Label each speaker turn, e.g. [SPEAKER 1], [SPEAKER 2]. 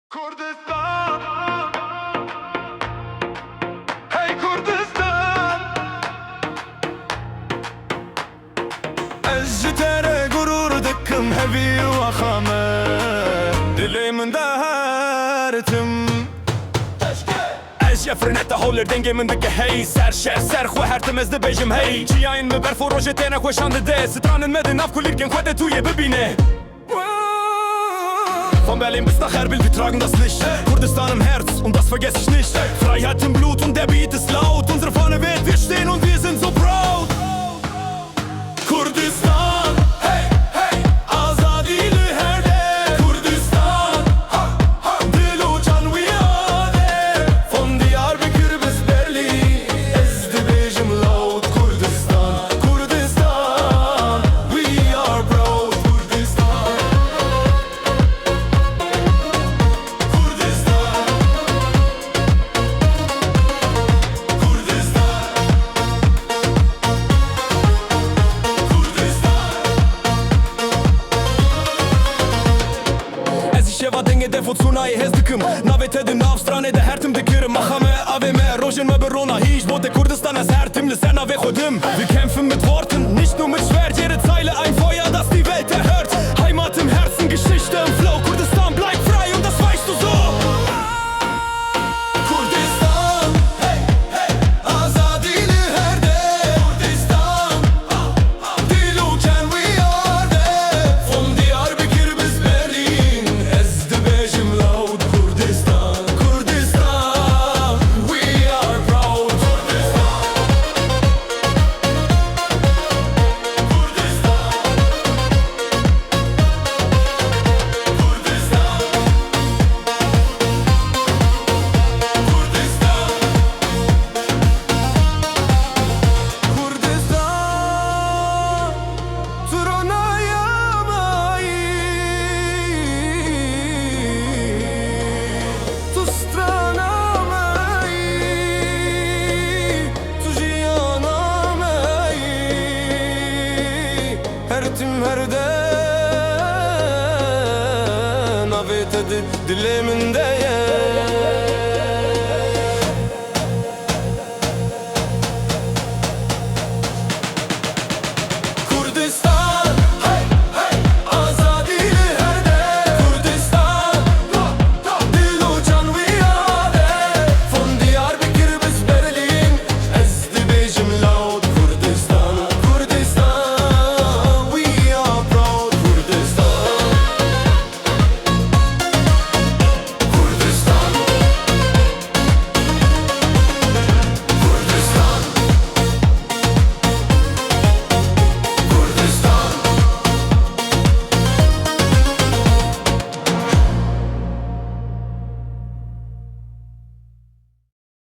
[SPEAKER 1] Kurdistan, hey Kurdistan. Ez ji te re gurur dikim hevî waxame, dilê min de hertim. Ez jefrineta holer dengê min dike hey, ser şer ser xwe her tim ez dibêjim hey. Çiyayên me berf û rojê têne xweşan dide, stranên me di nav kulîrkên xwe de tu yê bibîne. Von Berlin bis nach Erbil, wir tragen das Licht. Kurdistan im Herz und das vergesse ich nicht. Freiheit im Blut und der Beat ist laut. Unsere Fahne weht, wir stehen und wir sind so proud. Kurdistan, hey, hey, azadi li her der. Kurdistan, ha, ha, dil u can we are there. Von Diyarbakır bis Berlin, ez dibêjim laut. Kurdistan, Kurdistan, we are proud. Kurdistan. Sheva denge de futsuna hez dikim Navete de nav strane de her tim dikirim Machame ave me rojen me berona Hiç bote Kurdistan as her tim li sen ave chodim Wir kämpfen mit Worten, nicht nur mit Schwert Jede Zeile ein Feuer, das die Welt erhört Heimat im Herzen, Geschichte im Flow Kurdistan bleibt frei und das weißt du so Kurdistan, hey, hey, azadi li her der Kurdistan, dil u can we are there Von Diyarbakır bis Berlin Ez dibêjim laut Kurdistan, Kurdistan, we are proud Kurdistan, Kurdistan, Kurdistan, Kurdistan, Turanaya mai, tu strana mai, tu jiyana mai, her tim her den avete dilê min de ye